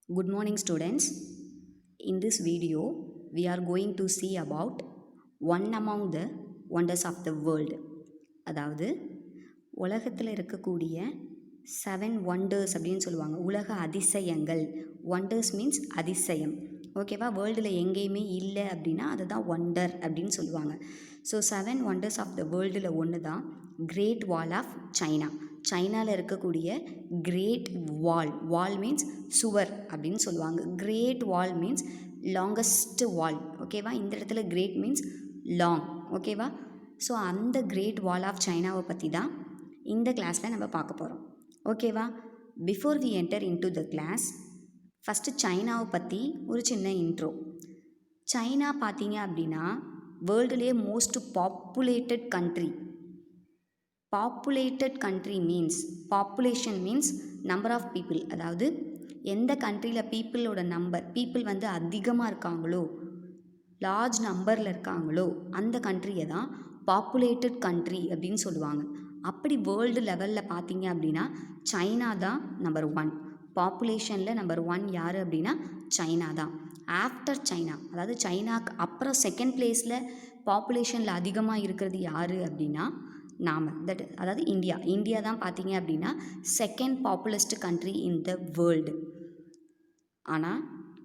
Good morning, students. In this video, we are going to see about one among the wonders of the world. அதாவது உலகத்தில் இருக்கக்கூடிய 7 wonders அப்படின்னு சொல்லுவாங்க. உலக அதிசயங்கள். wonders means அதிசயம். ஓகேவா? வேர்ல்டில் எங்கேயுமே இல்லை அப்படின்னா அதுதான் ஒண்டர் அப்படின்னு சொல்லுவாங்க. ஸோ 7 wonders ஆஃப் த வேர்ல்டில் ஒன்று தான் கிரேட் வால் ஆஃப் சைனா. சைனாவில் இருக்கக்கூடிய கிரேட் வால் மீன்ஸ் சுவர் அப்படின்னு சொல்லுவாங்க. Great wall means longest wall. ஓகேவா? இந்த இடத்துல கிரேட் மீன்ஸ் லாங். ஓகேவா? ஸோ அந்த கிரேட் வால் ஆஃப் சைனாவை பற்றி தான் இந்த கிளாஸில் நம்ம பார்க்க போகிறோம். ஓகேவா? Before we enter into the class, first சைனாவை பற்றி ஒரு சின்ன இன்ட்ரோ. சைனா பார்த்தீங்க அப்படின்னா வேர்ல்டுலேயே most populated country. Populated country means, population means number of people. அதாவது எந்த கண்ட்ரியில் பீப்புள் வந்து அதிகமாக இருக்காங்களோ, லார்ஜ் நம்பரில் இருக்காங்களோ அந்த கண்ட்ரியை தான் பாப்புலேட்டட் கண்ட்ரி அப்படின்னு சொல்லுவாங்க. அப்படி வேர்ல்டு லெவலில் பார்த்தீங்க அப்படின்னா சைனா தான் நம்பர் 1. பாப்புலேஷனில் நம்பர் 1 யார் அப்படின்னா சைனா தான். ஆஃப்டர் சைனா, அதாவது சைனாக்கு அப்புறம் செகண்ட் பிளேஸில் பாப்புலேஷனில் அதிகமாக இருக்கிறது யார் அப்படின்னா அதாவது இந்தியா தான் பார்த்தீங்க அப்படின்னா second populous country in the world. ஆனால்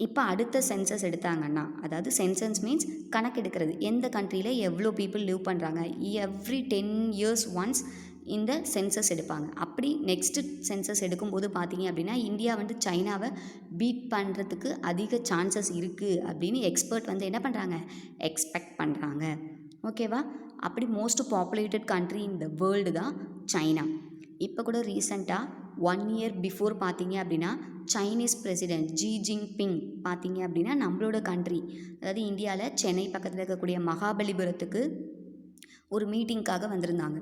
இப்போ அடுத்த சென்சஸ் எடுத்தாங்கன்னா, அதாவது சென்சஸ் மீன்ஸ் கணக்கெடுக்கிறது, எந்த கண்ட்ரியில் எவ்வளோ பீப்புள் லிவ் பண்ணுறாங்க, எவ்ரி 10 years ஒன்ஸ் இந்த சென்சஸ் எடுப்பாங்க. அப்படி நெக்ஸ்ட்டு சென்சஸ் எடுக்கும்போது பார்த்தீங்க அப்படின்னா இந்தியா வந்து சைனாவை பீட் பண்ணுறதுக்கு அதிக சான்சஸ் இருக்குது அப்படின்னு எக்ஸ்பர்ட் வந்து என்ன பண்ணுறாங்க, எக்ஸ்பெக்ட் பண்ணுறாங்க. ஓகேவா? அப்படி most populated country in the world தான் சைனா. இப்போ கூட ரீசெண்டாக 1 year பிஃபோர் பார்த்தீங்க அப்படின்னா சைனீஸ் பிரசிடெண்ட் ஜி ஜின்பிங் பார்த்தீங்க அப்படின்னா நம்மளோட கண்ட்ரி, அதாவது இந்தியாவில் சென்னை பக்கத்தில் இருக்கக்கூடிய மகாபலிபுரத்துக்கு ஒரு மீட்டிங்காக வந்திருந்தாங்க.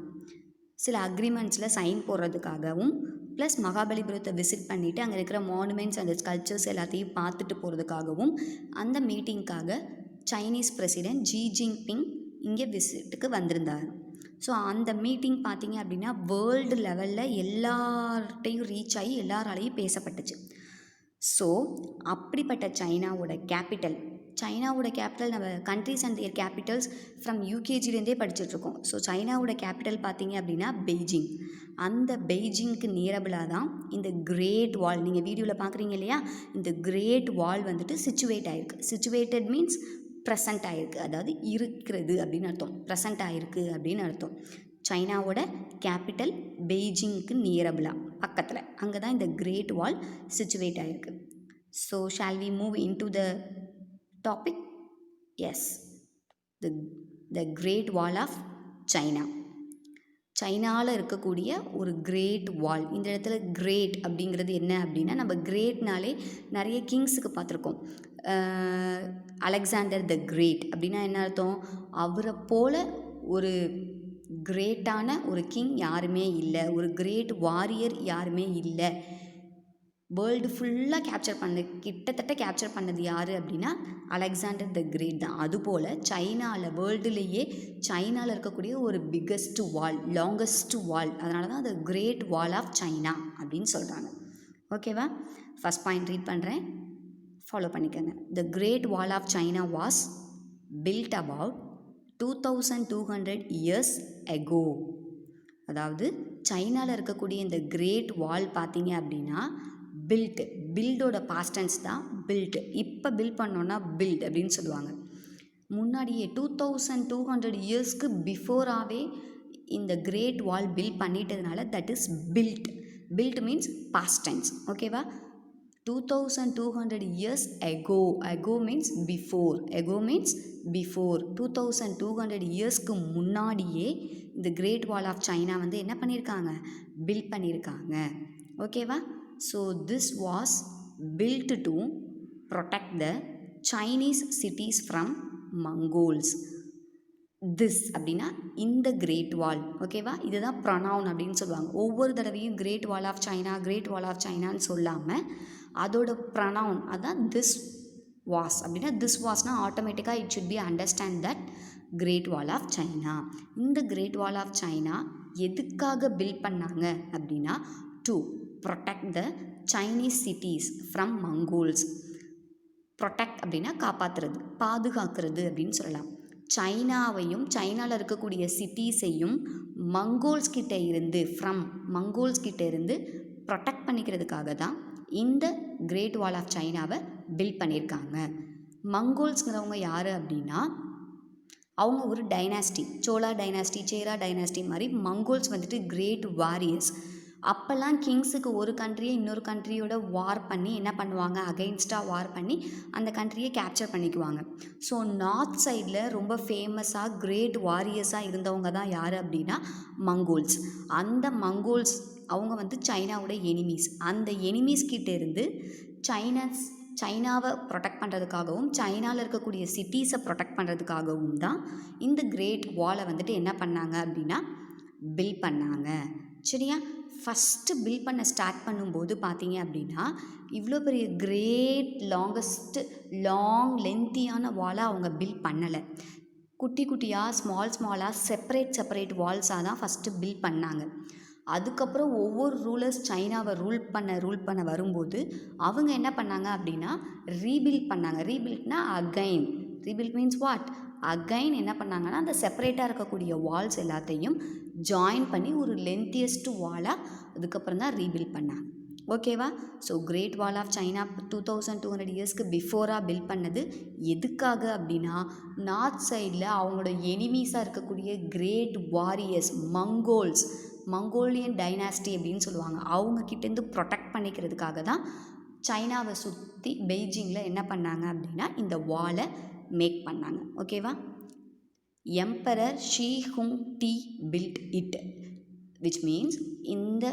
சில அக்ரிமெண்ட்ஸில் சைன் போடுறதுக்காகவும் ப்ளஸ் மகாபலிபுரத்தை விசிட் பண்ணிவிட்டு அங்கே இருக்கிற மானுமெண்ட்ஸ் அண்ட் ஸ்கல்ப்சர்ஸ் எல்லாத்தையும் பார்த்துட்டு போகிறதுக்காகவும் அந்த மீட்டிங்காக சைனீஸ் பிரசிடெண்ட் ஜி ஜின்பிங் இங்கே விசிட்டுக்கு வந்திருந்தார். ஸோ அந்த மீட்டிங் பார்த்தீங்க அப்படின்னா வேர்ல்டு லெவலில் எல்லார்ட்டையும் ரீச் ஆகி எல்லாராலையும் பேசப்பட்டுச்சு. ஸோ அப்படிப்பட்ட சைனாவோட கேபிட்டல் நம்ம countries and their capitals from யூகேஜிலேருந்தே படிச்சுட்ருக்கோம். ஸோ சைனாவோட கேபிட்டல் பார்த்தீங்க அப்படின்னா பெய்ஜிங். அந்த பெய்ஜிங்க்கு நியரபிளாக தான் இந்த கிரேட் வால் நீங்கள் வீடியோவில் பார்க்குறீங்க இல்லையா, இந்த கிரேட் வால் வந்துட்டு சிச்சுவேட் ஆகிருக்கு. சிச்சுவேட்டட் மீன்ஸ் ப்ரெசண்ட் ஆகிருக்கு, அதாவது இருக்கிறது அப்படின்னு அர்த்தம். ப்ரெசண்ட் ஆகிருக்கு அப்படின்னு அர்த்தம். சைனாவோட கேபிட்டல் பெய்ஜிங்க்கு நியரபிளாக பக்கத்தில் அங்கே தான் இந்த கிரேட் வால் சிச்சுவேட் ஆகிருக்கு. So shall we move into the topic? Yes, the great wall of China. சைனாவில் இருக்கக்கூடிய ஒரு கிரேட் வால். இந்த இடத்துல கிரேட் அப்படிங்கிறது என்ன அப்படின்னா, நம்ம கிரேட்னாலே நிறைய கிங்ஸுக்கு பார்த்துருக்கோம். அலெக்சாண்டர் த கிரேட் அப்படின்னா என்ன அர்த்தம், அவரை போல் ஒரு கிரேட்டான ஒரு கிங் யாருமே இல்லை, ஒரு கிரேட் வாரியர் யாருமே இல்லை. வேர்ல்டு ஃபுல்லாக கிட்டத்தட்ட கேப்சர் பண்ணது யார் அப்படின்னா அலெக்சாண்டர் த கிரேட் தான். அதுபோல் சைனாவில் வேர்ல்டுலேயே சைனாவில் இருக்கக்கூடிய ஒரு பிக்கஸ்ட் வால், லாங்கஸ்ட் வால், அதனால தான் அது கிரேட் வால் ஆஃப் சைனா அப்படின்னு சொல்கிறாங்க. ஓகேவா? ஃபஸ்ட் பாயிண்ட் ரீட் பண்ணுறேன், ஃபாலோ பண்ணிக்கோங்க. The great wall of China was built about 2200 years ago. அதாவது சைனாவில் இருக்கக்கூடிய இந்த கிரேட் வால் பார்த்தீங்க அப்படின்னா பில்டோட பாஸ்டன்ஸ் தான் பில்ட். இப்போ பில்ட் பண்ணோன்னா பில்ட் அப்படின்னு சொல்லுவாங்க. முன்னாடியே 2200 yearsக்கு பிஃபோராகவே இந்த கிரேட் வால் பில்ட் பண்ணிட்டதுனால that is built means bastions. ஓகேவா? 2200 years ago means before. 2200 yearsக்கு முன்னாடியே இந்த கிரேட் வால் ஆஃப் சைனா வந்து என்ன பண்ணியிருக்காங்க, பில்ட் பண்ணியிருக்காங்க. ஓகேவா? So this was built to protect the Chinese cities from Mongols. This அப்படின்னா இந்த கிரேட் வால். ஓகேவா? இதுதான் ப்ரொனவுன் அப்படின்னு சொல்லுவாங்க. ஒவ்வொரு தடவையும் கிரேட் வால் ஆஃப் சைனான்னு சொல்லாமல் அதோட ப்ரொனவுன் அதான் திஸ் வாஸ். அப்படின்னா திஸ் வாஸ்னால் ஆட்டோமேட்டிக்காக it should be understand that great wall of China. இந்த கிரேட் வால் ஆஃப் சைனா எதுக்காக பில்ட் பண்ணாங்க அப்படின்னா to protect the Chinese cities from Mongols. Protect அப்படின்னா காப்பாற்றுறது, பாதுகாக்கிறது அப்படின்னு சொல்லலாம். சைனாவையும் சைனாவில் இருக்கக்கூடிய சிட்டிஸையும் மங்கோல்ஸ் கிட்டே இருந்து ப்ரொடெக்ட் பண்ணிக்கிறதுக்காக தான் இந்த கிரேட் வால் ஆஃப் சைனாவை பில்ட் பண்ணியிருக்காங்க. மங்கோல்ஸ்ங்கிறவங்க யார் அப்படின்னா அவங்க ஒரு டைனாஸ்டி, சோழா டைனாஸ்டி, சேரா டைனாஸ்டி மாதிரி மங்கோல்ஸ் வந்துட்டு கிரேட் வாரியர்ஸ். அப்போல்லாம் கிங்ஸுக்கு ஒரு கண்ட்ரியை இன்னொரு கண்ட்ரியோட வார் பண்ணி என்ன பண்ணுவாங்க, அகெயின்ஸ்டாக வார் பண்ணி அந்த கண்ட்ரியை கேப்சர் பண்ணிக்குவாங்க. ஸோ நார்த் சைடில் ரொம்ப ஃபேமஸாக கிரேட் வாரியர்ஸாக இருந்தவங்க தான் யார் அப்படின்னா மங்கோல்ஸ். அந்த மங்கோல்ஸ் அவங்க வந்து சைனாவோட எனிமீஸ். அந்த எனிமீஸ் கிட்டேருந்து சைனாவை ப்ரொடெக்ட் பண்ணுறதுக்காகவும் சைனாவில் இருக்கக்கூடிய சிட்டிஸை ப்ரொடெக்ட் பண்ணுறதுக்காகவும் தான் இந்த கிரேட் வாலை வந்துட்டு என்ன பண்ணாங்க அப்படின்னா பில்ட் பண்ணாங்க. சரியா? ஃபஸ்ட்டு பில்ட் பண்ண ஸ்டார்ட் பண்ணும்போது பார்த்தீங்க அப்படின்னா இவ்வளோ பெரிய கிரேட் லாங் லென்த்தியான வாலை அவங்க பில்ட் பண்ணலை. குட்டி குட்டியாக ஸ்மாலாக செப்பரேட் வால்ஸாக தான் ஃபஸ்ட்டு பில்ட் பண்ணாங்க. அதுக்கப்புறம் ஒவ்வொரு ரூலர்ஸ் சைனாவை ரூல் பண்ண வரும்போது அவங்க என்ன பண்ணாங்க அப்படின்னா ரீபில்ட் பண்ணாங்க. ரீபில்ட்னா again, rebuild means what, again என்ன பண்ணாங்கன்னா அந்த செப்பரேட்டாக இருக்கக்கூடிய வால்ஸ் எல்லாத்தையும் ஜாயின் பண்ணி ஒரு லென்த்தியஸ்ட் வாலாக அதுக்கப்புறம் தான் ரீபில்ட் பண்ணாங்க. ஓகேவா? So great wall of China 2200 இயர்ஸ்க்கு பிஃபோராக பில்ட் பண்ணது எதுக்காக அப்படின்னா நார்த் சைடில் அவங்களோட எனிமீஸாக இருக்கக்கூடிய கிரேட் வாரியர்ஸ் மங்கோலியன் டைனாஸ்டி அப்படின்னு சொல்லுவாங்க, அவங்கக்கிட்டேருந்து ப்ரொடெக்ட் பண்ணிக்கிறதுக்காக தான் சைனாவை சுற்றி பெய்ஜிங்கில் என்ன பண்ணாங்க அப்படின்னா இந்த வாலை மேக் பண்ணாங்க. ஓகேவா? Emperor Shi Huang Di built it, which means இந்த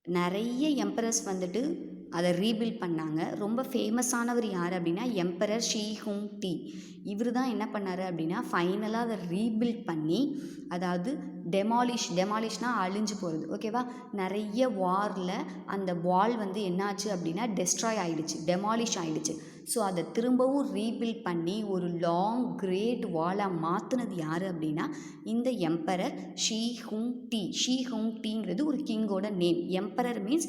நிறைய எம்பரர்ஸ் வந்துட்டு அதை ரீபில்ட் பண்ணாங்க. ரொம்ப ஃபேமஸானவர் யார் அப்படின்னா எம்பரர் ஷி ஹுங் டி. இவர் தான் என்ன பண்ணார் அப்படின்னா ஃபைனலாக அதை ரீபில்ட் பண்ணி, அதாவது டெமாலிஷ்னால் அழிஞ்சு போகிறது. ஓகேவா? நிறைய வாரில் அந்த வால் வந்து என்னாச்சு அப்படின்னா டெமாலிஷ் ஆகிடுச்சு. ஸோ அதை திரும்பவும் ரீபில்ட் பண்ணி ஒரு லாங் கிரேட் வாலாக மாற்றினது யார் அப்படின்னா இந்த எம்பரர் ஷி ஹுங் டீங்கிறது ஒரு கிங்கோட name. Emperor means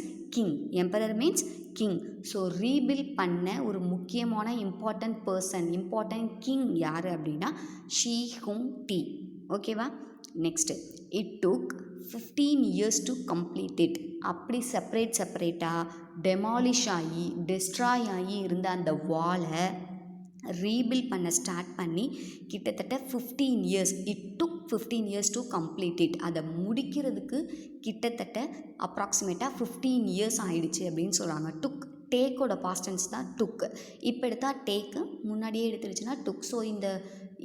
king. So rebuild பண்ண ஒரு முக்கியமான இம்பார்ட்டன்ட் கிங் யார் அப்படின்னா ஷி ஹுங் டி. ஓகேவா? Next it took 15 years to complete it. அப்படி செப்பரேட்டாக டெஸ்ட்ராய் ஆகி இருந்த அந்த வாலை ரீபில்ட் பண்ண ஸ்டார்ட் பண்ணி கிட்டத்தட்ட 15 years, it took 15 years to complete it. அதை முடிக்கிறதுக்கு கிட்டத்தட்ட அப்ராக்சிமேட்டாக 15 years ஆயிடுச்சு அப்படின்னு சொல்கிறாங்க. டேக்கோட பாஸ்டன்ஸ் தான் டுக். இப்போ எடுத்தால் டேக்கு, முன்னாடியே எடுத்துருச்சுன்னா டுக். ஸோ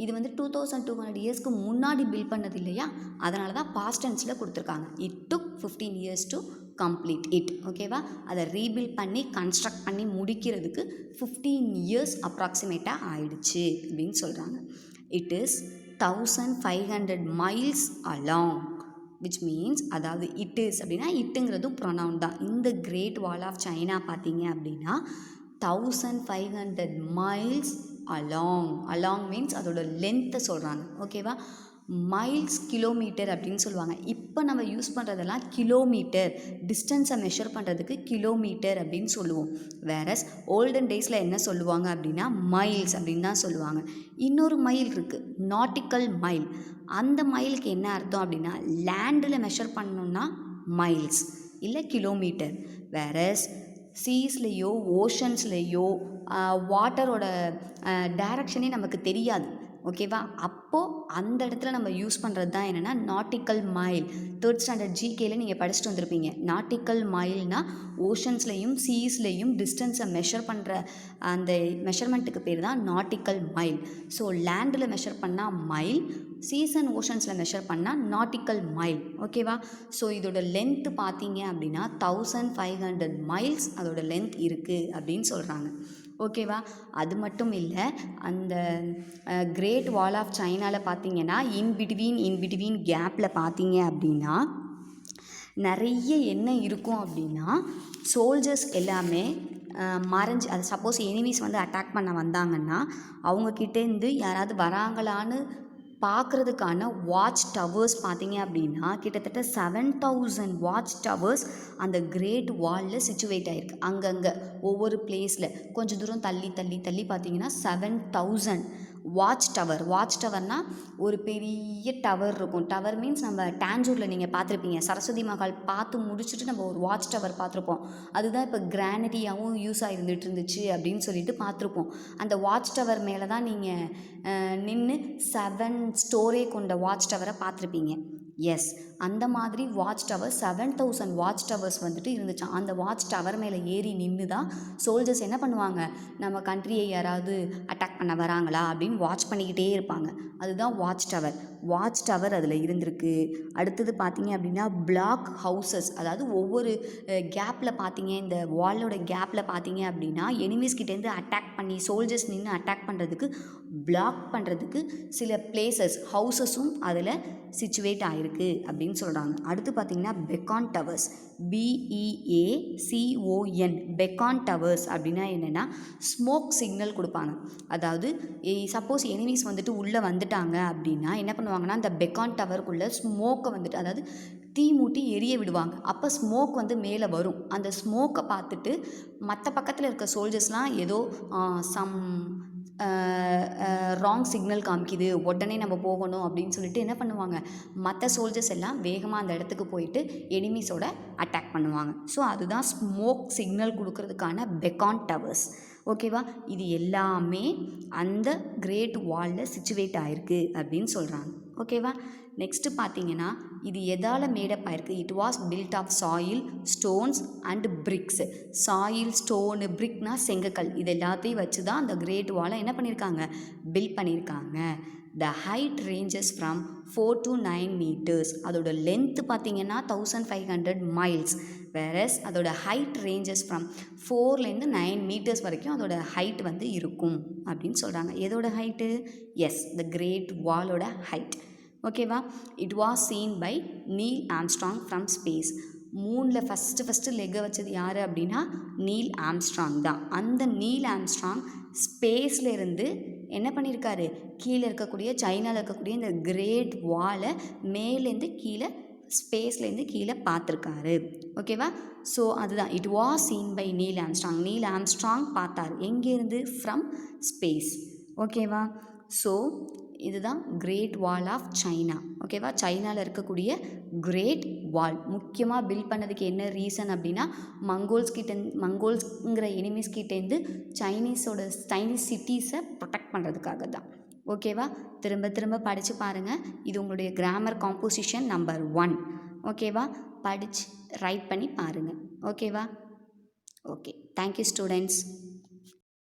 இது வந்து 2200 இயர்ஸ்க்கு முன்னாடி பில்ட் பண்ணது இல்லையா, அதனால தான் பாஸ்டன்ஸில் கொடுத்துருக்காங்க. It took 15 years to complete it. ஓகேவா? அதை ரீபில்ட் பண்ணி கன்ஸ்ட்ரக்ட் பண்ணி முடிக்கிறதுக்கு 15 years அப்ராக்சிமேட்டாக ஆயிடுச்சு அப்படின்னு சொல்கிறாங்க. It is 1500 miles along, which means, அதாவது இட் இஸ் அப்படின்னா இட்டுங்கிறதும் ப்ரொனவுன் தான். இந்த கிரேட் வால் ஆஃப் சைனா பார்த்தீங்க அப்படின்னா 1500 miles அலாங் மீன்ஸ் அதோட லென்த்தை சொல்கிறாங்க. ஓகேவா? மைல்ஸ் கிலோமீட்டர் அப்படின்னு சொல்லுவாங்க. இப்போ நம்ம யூஸ் பண்ணுறதெல்லாம் கிலோமீட்டர், டிஸ்டன்ஸை மெஷர் பண்ணுறதுக்கு கிலோமீட்டர் அப்படின்னு சொல்லுவோம். வேறஸ் ஓல்டன் டேஸில் என்ன சொல்லுவாங்க அப்படின்னா மைல்ஸ் அப்படின்னு தான் சொல்லுவாங்க. இன்னொரு மைல் இருக்குது, நாட்டிக்கல் மைல். அந்த மைலுக்கு என்ன அர்த்தம் அப்படின்னா லேண்டில் மெஷர் பண்ணோன்னா மைல்ஸ் இல்லை கிலோமீட்டர். வேறஸ் சீஸ்லேயோ ஓஷன்ஸ்லேயோ வாட்டரோட டைரக்ஷனே நமக்கு தெரியாது. ஓகேவா? அப்போது அந்த இடத்துல நம்ம யூஸ் பண்ணுறது தான் என்னென்னா நாட்டிக்கல் மைல். 3rd standard GKல நீங்கள் படிச்சுட்டு வந்திருப்பீங்க. நாட்டிக்கல் மைல்னால் ஓஷன்ஸ்லேயும் சீஸ்லேயும் டிஸ்டன்ஸை மெஷர் பண்ணுற அந்த மெஷர்மெண்ட்டுக்கு பேர் தான் நாட்டிக்கல் மைல். ஸோ லேண்டில் மெஷர் பண்ணால் மைல், சீஸ் அண்ட் ஓஷன்ஸில் மெஷர் பண்ணால் நாட்டிக்கல் மைல். ஓகேவா? ஸோ இதோட லென்த்து பார்த்தீங்க அப்படின்னா 1500 miles அதோட லென்த் இருக்குது அப்படின்னு சொல்கிறாங்க. ஓகேவா? அது மட்டும் இல்லை, அந்த கிரேட் வால் ஆஃப் சைனாவில் பார்த்தீங்கன்னா இன்பிட்வீன் கேப்பில் பார்த்தீங்க அப்படின்னா நிறைய என்ன இருக்கும் அப்படின்னா சோல்ஜர்ஸ் எல்லாமே மறைஞ்சு, அது சப்போஸ் எனிமீஸ் வந்து அட்டாக் பண்ண வந்தாங்கன்னா அவங்கக்கிட்டேருந்து யாராவது வராங்களான்னு பார்க்குறதுக்கான வாட்ச் டவர்ஸ் பார்த்தீங்க அப்படின்னா கிட்டத்தட்ட 7000 வாட்ச் டவர்ஸ் அந்த கிரேட் வாலில் சிச்சுவேட் ஆகிருக்கு. அங்கங்கே ஒவ்வொரு பிளேஸில் கொஞ்சம் தூரம் தள்ளி தள்ளி தள்ளி பார்த்தீங்கன்னா 7000 வாட்ச் டவர்னால் ஒரு பெரிய டவர் இருக்கும். டவர் மீன்ஸ் நம்ம டாஞ்சூரில் நீங்கள் பார்த்துருப்பீங்க, சரஸ்வதி மஹால் பார்த்து முடிச்சுட்டு நம்ம ஒரு வாட்ச் டவர் பார்த்துருப்போம். அதுதான் இப்போ கிரானரியாகவும் யூஸ் ஆகிருந்துட்டு இருந்துச்சு அப்படின்னு சொல்லிட்டு பார்த்துருப்போம். அந்த வாட்ச் டவர் மேலே தான் நீங்கள் நின்று 7 ஸ்டோரே கொண்ட வாட்ச் டவரை பார்த்துருப்பீங்க. எஸ், அந்த மாதிரி வாட்ச் டவர் 7000 வாட்ச் டவர்ஸ் வந்துட்டு இருந்துச்சான். அந்த வாட்ச் டவர் மேலே ஏறி நின்று தான் சோல்ஜர்ஸ் என்ன பண்ணுவாங்க, நம்ம கண்ட்ரியை யாராவது அட்டாக் பண்ண வராங்களா அப்படின்னு வாட்ச் பண்ணிக்கிட்டே இருப்பாங்க. அதுதான் வாட்ச் டவர் அதில் இருந்திருக்கு. அடுத்தது பார்த்தீங்க அப்படின்னா பிளாக் ஹவுசஸ், அதாவது ஒவ்வொரு கேப்பில் பார்த்தீங்க, இந்த வாலோட கேப்பில் பார்த்தீங்க அப்படின்னா எனிமீஸ்கிட்டேருந்து அட்டாக் பண்ணி சோல்ஜர்ஸ் நின்று அட்டாக் பண்ணுறதுக்கு பிளாக் பண்ணுறதுக்கு சில பிளேசஸ் ஹவுசஸும் அதில் சிச்சுவேட் ஆகிருக்கு அப்படின்னு சொல்கிறாங்க. அடுத்து பார்த்திங்கன்னா பெக்கான் டவர்ஸ், BEACON, பெக்கான் டவர்ஸ் அப்படின்னா என்னென்னா ஸ்மோக் சிக்னல் கொடுப்பாங்க. அதாவது சப்போஸ் எனிமீஸ் வந்துட்டு உள்ளே வந்துட்டாங்க அப்படின்னா என்ன பண்ணுவாங்கன்னா அந்த பெக்கான் டவருக்குள்ளே ஸ்மோக்கை வந்துட்டு, அதாவது தீ மூட்டி எரிய விடுவாங்க. அப்போ ஸ்மோக் வந்து மேலே வரும். அந்த ஸ்மோக்கை பார்த்துட்டு மற்ற பக்கத்தில் இருக்க சோல்ஜர்ஸ்லாம் ஏதோ ராங் சிக்னல் காமிக்குது, உடனே நம்ம போகணும் அப்படின்னு சொல்லிட்டு என்ன பண்ணுவாங்க, மற்ற சோல்ஜர்ஸ் எல்லாம் வேகமாக அந்த இடத்துக்கு போயிட்டு எனிமீஸோட அட்டாக் பண்ணுவாங்க. ஸோ அதுதான் ஸ்மோக் சிக்னல் கொடுக்கறதுக்கான பெக்கான் டவர்ஸ். ஓகேவா, இது எல்லாமே அந்த கிரேட் வாலில் சிச்சுவேட் ஆகிருக்கு அப்படின்னு சொல்கிறாங்க. ஓகேவா, நெக்ஸ்ட்டு பார்த்தீங்கன்னா இது எதால் மேடப் ஆயிருக்கு, it was built of soil, stones and bricks. Soil, stone, பிரிக்னா செங்கக்கல், இது எல்லாத்தையும் வச்சு தான் அந்த கிரேட் வாலை என்ன பண்ணியிருக்காங்க, பில்ட் பண்ணியிருக்காங்க. The height ranges from 4 to 9 meters. அதோட லென்த்து பார்த்தீங்கன்னா 1500 miles. வேறஸ் அதோட ஹைட் ரேஞ்சஸ் ஃப்ரம் 4லேருந்து 9 meters வரைக்கும் அதோட ஹைட் வந்து இருக்கும் அப்படின்னு சொல்கிறாங்க. எதோட ஹைட்டு? எஸ், த கிரேட் வாலோட ஹைட். ஓகேவா, it was seen by Neil Armstrong from space. மூணில் ஃபஸ்ட்டு லெக்கை வச்சது யார் அப்படின்னா நீல் ஆம்ஸ்ட்ராங் தான். அந்த நீல் ஆம்ஸ்ட்ராங் ஸ்பேஸில் இருந்து என்ன பண்ணியிருக்காரு, கீழே இருக்கக்கூடிய சைனாவில் இருக்கக்கூடிய இந்த கிரேட் வாலை மேலேருந்து கீழே, ஸ்பேஸ்லேருந்து கீழே பார்த்துருக்காரு. ஓகேவா, ஸோ அதுதான் it was seen by Neil Armstrong. Neil Armstrong பார்த்தார் எங்கேருந்து, ஃப்ரம் ஸ்பேஸ். ஓகேவா, ஸோ இதுதான் கிரேட் வால் ஆஃப் சைனா. ஓகேவா, சைனாவில் இருக்கக்கூடிய கிரேட் வால் முக்கியமாக பில்ட் பண்ணதுக்கு என்ன ரீசன் அப்படின்னா மங்கோல்ஸ்ங்கிற எனிமீஸ்கிட்டேருந்து சைனீஸ் சிட்டிஸை ப்ரொடெக்ட் பண்ணுறதுக்காக தான். ஓகேவா, திரும்ப படித்து பாருங்கள். இது உங்களுடைய கிராமர் காம்போசிஷன் நம்பர் 1. ஓகேவா, படித்து ரைட் பண்ணி பாருங்கள். ஓகேவா, ஓகே, தேங்க்யூ ஸ்டூடெண்ட்ஸ்.